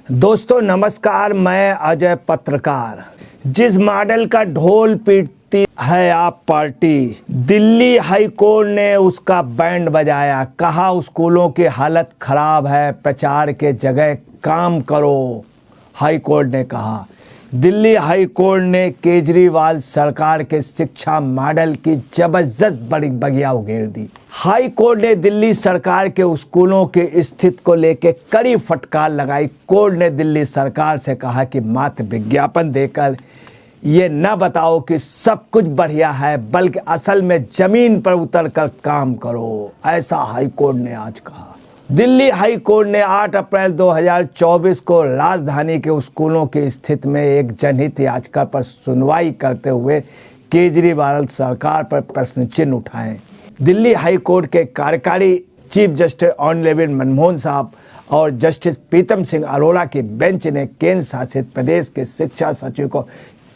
दोस्तों नमस्कार, मैं अजय पत्रकार। जिस मॉडल का ढोल पीटती है आप पार्टी, दिल्ली हाई कोर्ट ने उसका बैंड बजाया। कहा स्कूलों की हालत खराब है, प्रचार के जगह काम करो। हाई कोर्ट ने कहा। दिल्ली हाई कोर्ट ने केजरीवाल सरकार के शिक्षा मॉडल की जबरदस्त बड़ी बगिया उगेर दी। हाई कोर्ट ने दिल्ली सरकार के स्कूलों की स्थिति को लेकर कड़ी फटकार लगाई। कोर्ट ने दिल्ली सरकार से कहा कि मात्र विज्ञापन देकर ये न बताओ कि सब कुछ बढ़िया है, बल्कि असल में जमीन पर उतरकर काम करो। ऐसा हाई कोर्ट ने आज कहा। दिल्ली हाई कोर्ट ने 8 अप्रैल 2024 को राजधानी के स्कूलों की स्थिति में एक जनहित याचिका पर सुनवाई करते हुए केजरीवाल सरकार पर प्रश्न चिन्ह उठाए। दिल्ली हाई कोर्ट के कार्यकारी चीफ जस्टिस ऑनरेबल मनमोहन साहब और जस्टिस प्रीतम सिंह अरोड़ा की बेंच ने केंद्र शासित प्रदेश के शिक्षा सचिव को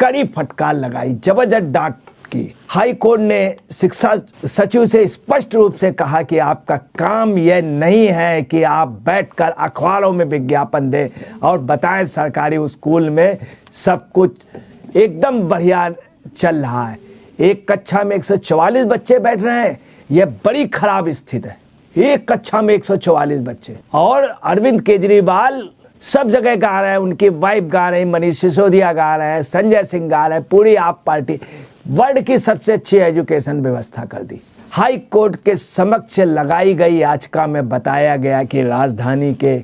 कड़ी फटकार लगाई, जबरदस्त डांट की। हाई कोर्ट ने शिक्षा सचिव से स्पष्ट रूप से कहा कि आपका काम यह नहीं है कि आप बैठकर अखबारों में विज्ञापन दें और बताएं सरकारी स्कूल में सब कुछ एकदम बढ़िया चल रहा है। एक कक्षा में 144 बच्चे बैठ रहे हैं, यह बड़ी खराब स्थिति है। एक कक्षा में 144 बच्चे। और अरविंद केजरीवाल सब जगह गा रहे हैं, उनकी वाइफ गा रही, मनीष सिसोदिया गा रहे हैं, संजय सिंह गा रहे हैं, पूरी आप पार्टी वर्ल्ड की सबसे अच्छी एजुकेशन व्यवस्था कर दी। हाई कोर्ट के समक्ष लगाई गई याचिका में बताया गया कि राजधानी के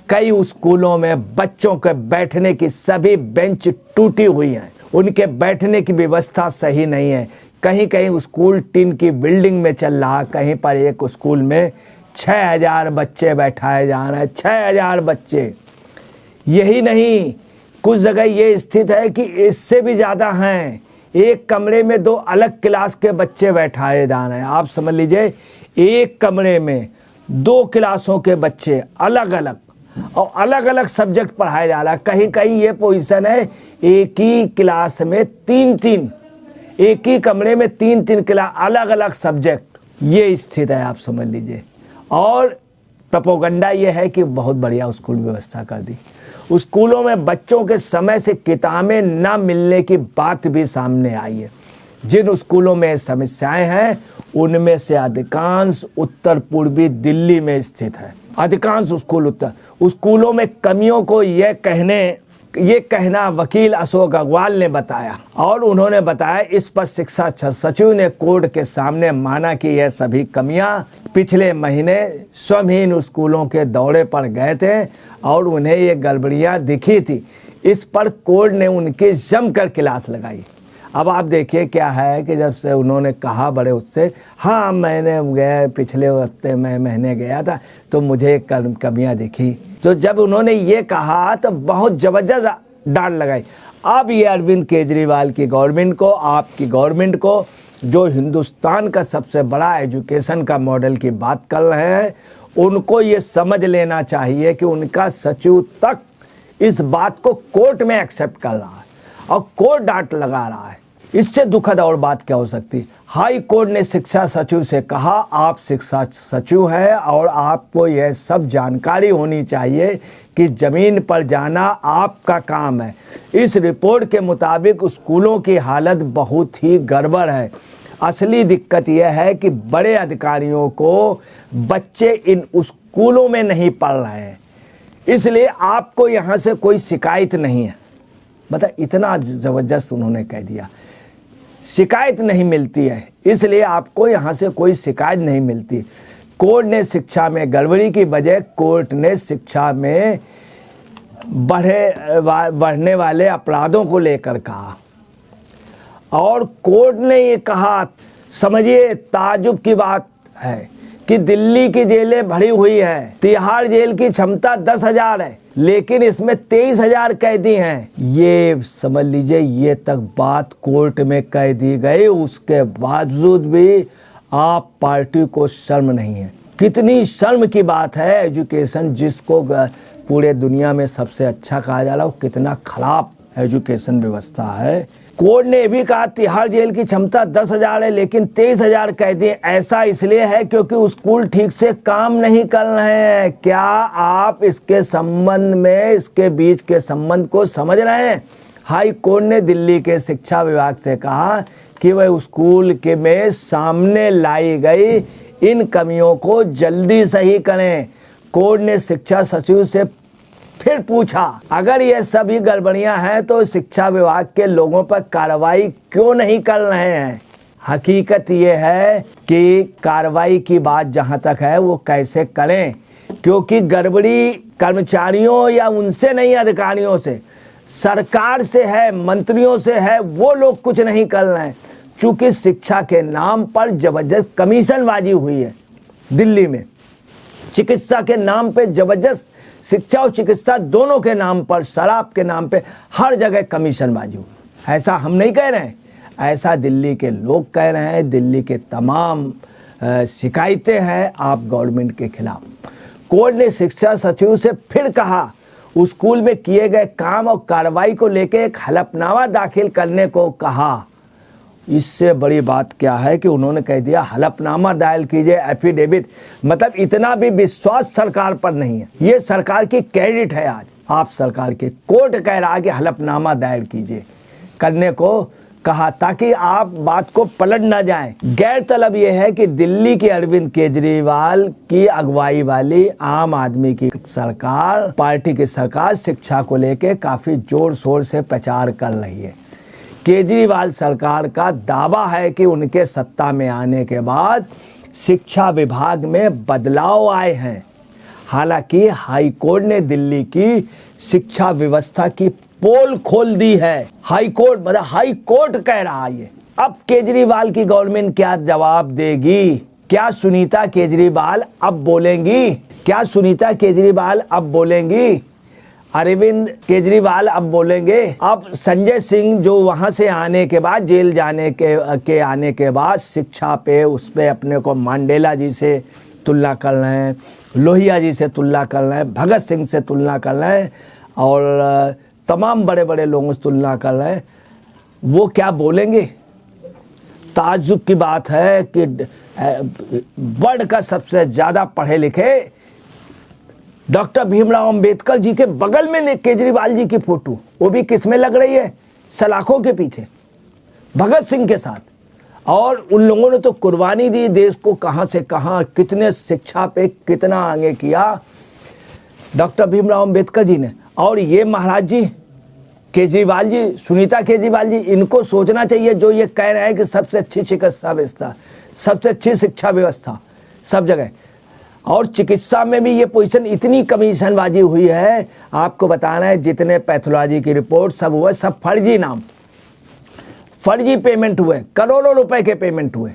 कई स्कूलों में बच्चों के बैठने की सभी बेंच टूटी हुई हैं। उनके बैठने की व्यवस्था सही नहीं है। कहीं कहीं स्कूल टीन की बिल्डिंग में चल रहा, कहीं पर एक स्कूल में 6000 बच्चे बैठाए जा रहे हैं। 6000 बच्चे। यही नहीं, कुछ जगह ये स्थित है कि इससे भी ज़्यादा हैं। एक कमरे में 2 अलग क्लास के बच्चे बैठाए जा रहे हैं। आप समझ लीजिए, एक कमरे में 2 क्लासों के बच्चे अलग अलग और अलग अलग सब्जेक्ट पढ़ाए जा रहा है। कहीं कहीं ये पोजीशन है एक ही क्लास में 3-3, एक ही कमरे में 3-3 क्लास अलग अलग सब्जेक्ट। ये स्थित है, आप समझ लीजिए। और प्रोपेगेंडा ये है कि बहुत बढ़िया स्कूल व्यवस्था कर दी। स्कूलों में बच्चों के समय से किताबें न मिलने की बात भी सामने आई है। जिन स्कूलों में समस्याएं हैं उनमें से अधिकांश उत्तर पूर्वी दिल्ली में स्थित है। अधिकांश स्कूलों में कमियों को ये कहना वकील अशोक अग्रवाल ने बताया। और उन्होंने बताया, इस पर शिक्षा सचिव ने कोर्ट के सामने माना कि यह सभी कमियां पिछले महीने स्वयं स्कूलों के दौरे पर गए थे और उन्हें ये गड़बड़ियां दिखी थी। इस पर कोर्ट ने उनकी जमकर क्लास लगाई। अब आप देखिए क्या है कि जब से उन्होंने कहा बड़े उससे, हाँ मैंने गया पिछले हफ्ते में महीने गया था तो मुझे कमियां दिखी। तो जब उन्होंने ये कहा तो बहुत जबरदस्त डांट लगाई। अब ये अरविंद केजरीवाल की गवर्नमेंट को, आपकी गवर्नमेंट को, जो हिंदुस्तान का सबसे बड़ा एजुकेशन का मॉडल की बात कर रहे हैं, उनको ये समझ लेना चाहिए कि उनका सचिव तक इस बात को कोर्ट में एक्सेप्ट कर रहा है और कोर्ट डांट लगा रहा है। इससे दुखद और बात क्या हो सकती। हाई कोर्ट ने शिक्षा सचिव से कहा, आप शिक्षा सचिव हैं और आपको यह सब जानकारी होनी चाहिए कि जमीन पर जाना आपका काम है। इस रिपोर्ट के मुताबिक स्कूलों की हालत बहुत ही गड़बड़ है। असली दिक्कत यह है कि बड़े अधिकारियों को बच्चे इन स्कूलों में नहीं पढ़ रहे हैं, इसलिए आपको यहाँ से कोई शिकायत नहीं है। मतलब इतना जबरदस्त उन्होंने कह दिया, शिकायत नहीं मिलती है, इसलिए आपको यहाँ से कोई शिकायत नहीं मिलती। कोर्ट ने शिक्षा में गड़बड़ी की बजाय कोर्ट ने शिक्षा में बढ़ने वाले अपराधों को लेकर कहा। और कोर्ट ने ये कहा, समझिए ताजुब की बात है कि दिल्ली की जेलें भरी हुई हैं। तिहाड़ जेल की क्षमता 10,000 है, लेकिन इसमें 23,000 कैदी हैं। ये समझ लीजिए, ये तक बात कोर्ट में कह दी गई, उसके बावजूद भी आप पार्टी को शर्म नहीं है। कितनी शर्म की बात है। एजुकेशन जिसको पूरे दुनिया में सबसे अच्छा कहा जा रहा है, वो कितना खराब एजुकेशन व्यवस्था है। कोर्ट ने भी कहा तिहाड़ जेल की क्षमता 10,000 है, लेकिन 23,000 कैदी। ऐसा इसलिए है क्योंकि स्कूल ठीक से काम नहीं कर रहे हैं। क्या आप इसके संबंध में, इसके बीच के संबंध को समझ रहे हैं? हाई कोर्ट ने दिल्ली के शिक्षा विभाग से कहा कि वह स्कूल के में सामने लाई गई इन कमियों को जल्दी सही करें। कोर्ट ने शिक्षा सचिव से फिर पूछा, अगर ये सभी गड़बड़ियां हैं तो शिक्षा विभाग के लोगों पर कार्रवाई क्यों नहीं कर रहे हैं? हकीकत ये है कि कार्रवाई की बात जहां तक है वो कैसे करें, क्योंकि गड़बड़ी कर्मचारियों या उनसे नहीं, अधिकारियों से, सरकार से है, मंत्रियों से है। वो लोग कुछ नहीं कर रहे हैं। चूंकि शिक्षा के नाम पर जबरदस्त कमीशनबाजी हुई है दिल्ली में, चिकित्सा के नाम पे जबरदस्त, शिक्षा और चिकित्सा दोनों के नाम पर, शराब के नाम पे हर जगह कमीशनबाजी हुई। ऐसा हम नहीं कह रहे हैं, ऐसा दिल्ली के लोग कह रहे हैं। दिल्ली के तमाम शिकायतें हैं आप गवर्नमेंट के खिलाफ। कोर्ट ने शिक्षा सचिव से फिर कहा स्कूल में किए गए काम और कार्रवाई को लेकर एक हलफनामा दाखिल करने को कहा। इससे बड़ी बात क्या है कि उन्होंने कह दिया हलफनामा दायर कीजिए, एफिडेविट। मतलब इतना भी विश्वास सरकार पर नहीं है। ये सरकार की क्रेडिट है आज आप सरकार के। कोर्ट कह रहा है कि हलफनामा दायर कीजिए, करने को कहा, ताकि आप बात को पलट ना जाए। गैरतलब यह है कि दिल्ली के अरविंद केजरीवाल की अगुवाई वाली आम आदमी की सरकार, पार्टी की सरकार शिक्षा को लेकर काफी जोर शोर से प्रचार कर रही है। केजरीवाल सरकार का दावा है कि उनके सत्ता में आने के बाद शिक्षा विभाग में बदलाव आए हैं। हालांकि हाई कोर्ट ने दिल्ली की शिक्षा व्यवस्था की पोल खोल दी है। हाई कोर्ट, मतलब हाई कोर्ट कह रहा है ये। अब केजरीवाल की गवर्नमेंट क्या जवाब देगी? क्या सुनीता केजरीवाल अब बोलेंगी? क्या सुनीता केजरीवाल अब बोलेंगी? अरविंद केजरीवाल अब बोलेंगे? अब संजय सिंह जो वहां से आने के बाद, जेल जाने के आने के बाद शिक्षा पे, उस पे अपने को मंडेला जी से तुलना कर रहे हैं, लोहिया जी से तुलना कर रहे हैं, भगत सिंह से तुलना कर रहे हैं और तमाम बड़े बड़े लोगों से तुलना कर रहे हैं। वो क्या बोलेंगे? ताज्जुब की बात है कि वर्ल्ड का सबसे ज्यादा पढ़े लिखे डॉक्टर भीमराव अंबेडकर जी के बगल में केजरीवाल जी की फोटो, वो भी किसमें लग रही है? सलाखों के पीछे, भगत सिंह के साथ। और उन लोगों ने तो कुर्बानी दी, देश को कहां से कहां, कितने शिक्षा पे कितना आगे किया डॉक्टर भीमराव अंबेडकर जी ने। और ये महाराज जी केजरीवाल जी, सुनीता केजरीवाल जी, इनको सोचना चाहिए जो ये कह रहे हैं कि सबसे अच्छी चिकित्सा व्यवस्था, सबसे अच्छी शिक्षा व्यवस्था सब जगह। और चिकित्सा में भी ये पोजीशन, इतनी कमीशनबाजी हुई है। आपको बताना है जितने पैथोलॉजी की रिपोर्ट सब हुए, सब फर्जी नाम, फर्जी पेमेंट हुए, करोड़ों रुपए के पेमेंट हुए।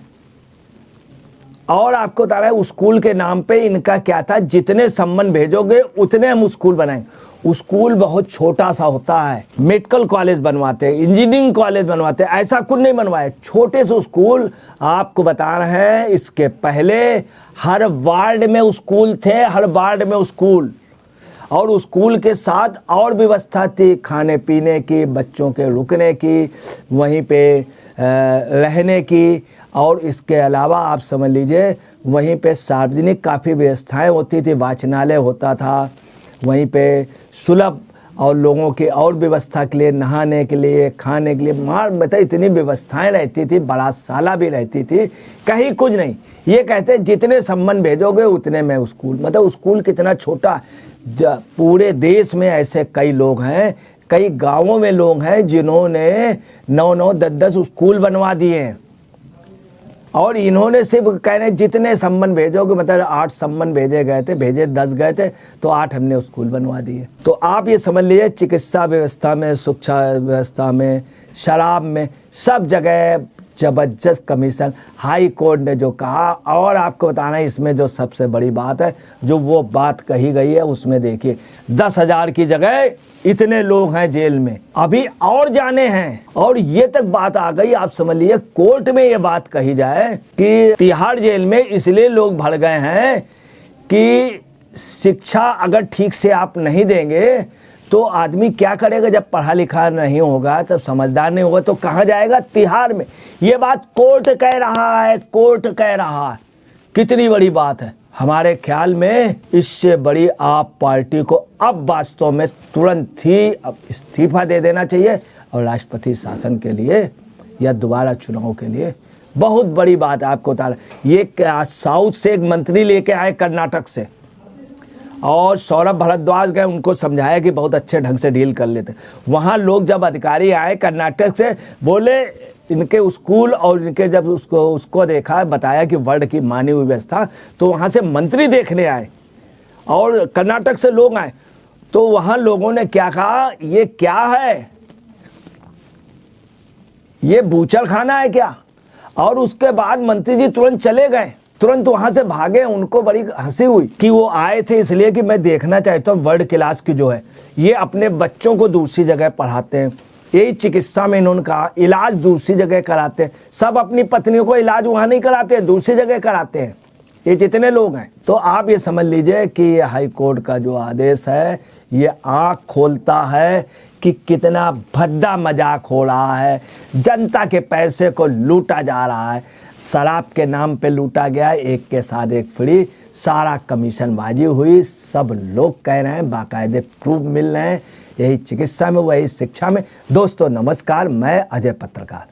और आपको बता रहा है स्कूल के नाम पे इनका क्या था, जितने सम्मन भेजोगे उतने हम स्कूल बनाएंगे। स्कूल बहुत छोटा सा होता है, मेडिकल कॉलेज बनवाते हैं, इंजीनियरिंग कॉलेज बनवाते हैं, ऐसा कुछ नहीं बनवाए, छोटे से स्कूल। आपको बता रहे हैं इसके पहले हर वार्ड में स्कूल थे, हर वार्ड में स्कूल, और स्कूल के साथ और व्यवस्था थी, खाने पीने की, बच्चों के रुकने की, वहीं पे रहने की, और इसके अलावा आप समझ लीजिए वहीं पे सार्वजनिक काफ़ी व्यवस्थाएं होती थी, वाचनालय होता था, वहीं पे सुलभ और लोगों की और व्यवस्था के लिए, नहाने के लिए, खाने के लिए, मतलब इतनी व्यवस्थाएं रहती थी, बारातशाला भी रहती थी, कहीं कुछ नहीं। ये कहते हैं जितने सम्मन भेजोगे उतने में स्कूल, मतलब स्कूल कितना छोटा। पूरे देश में ऐसे कई लोग हैं, कई गाँवों में लोग हैं जिन्होंने 9-9, 10-10 स्कूल बनवा दिए हैं। और इन्होंने सिर्फ कह रहे जितने सम्मन भेजोगे, मतलब 8 सम्मन भेजे गए थे, भेजे 10 गए थे, तो 8 हमने स्कूल बनवा दिए। तो आप ये समझ लीजिए चिकित्सा व्यवस्था में, शिक्षा व्यवस्था में, शराब में, सब जगह जबरदस्त कमीशन। हाई कोर्ट ने जो कहा, और आपको बताना है इसमें जो सबसे बड़ी बात है, जो वो बात कही गई है उसमें देखिए 10,000 की जगह इतने लोग हैं जेल में, अभी और जाने हैं। और ये तक बात आ गई, आप समझ लीजिए कोर्ट में ये बात कही जाए कि तिहाड़ जेल में इसलिए लोग भर गए हैं कि शिक्षा अगर ठीक से आप नहीं देंगे तो आदमी क्या करेगा जब पढ़ा लिखा नहीं होगा, जब समझदार नहीं होगा तो कहाँ जाएगा? तिहाड़ में। ये बात कोर्ट कह रहा है, कोर्ट कह रहा है। कितनी बड़ी बात है। हमारे ख्याल में इससे बड़ी आप पार्टी को अब वास्तव में तुरंत ही अब इस्तीफा दे देना चाहिए और राष्ट्रपति शासन के लिए या दोबारा चुनाव के लिए बहुत बड़ी बात है। आपको बता रहा, ये साउथ से एक मंत्री लेके आए कर्नाटक से और सौरभ भारद्वाज गए, उनको समझाया कि बहुत अच्छे ढंग से डील कर लेते। वहाँ लोग जब अधिकारी आए कर्नाटक से, बोले इनके स्कूल और इनके जब उसको देखा, बताया कि वर्ल्ड की मानी हुई व्यवस्था, तो वहाँ से मंत्री देखने आए और कर्नाटक से लोग आए। तो वहाँ लोगों ने क्या कहा, ये क्या है, ये बूचड़ खाना है क्या? और उसके बाद मंत्री जी तुरंत चले गए, तुरंत वहां से भागे। उनको बड़ी हंसी हुई कि वो आए थे इसलिए कि मैं देखना चाहता हूँ वर्ल्ड क्लास की जो है, ये अपने बच्चों को दूसरी जगह पढ़ाते हैं, यही चिकित्सा में इन्होंने कहा, इलाज दूसरी जगह कराते हैं। सब अपनी पत्नियों को इलाज वहाँ नहीं कराते हैं, दूसरी जगह कराते हैं, ये जितने लोग हैं। तो आप ये समझ लीजिए कि ये हाई कोर्ट का जो आदेश है ये आँख खोलता है कि कितना भद्दा मजाक हो रहा है। जनता के पैसे को लूटा जा रहा है, शराब के नाम पे लूटा गया, एक के साथ एक फ्री, सारा कमीशनबाजी हुई। सब लोग कह रहे हैं, बाकायदे प्रूफ मिल रहे हैं, यही चिकित्सा में वही शिक्षा में। दोस्तों नमस्कार, मैं अजय पत्रकार।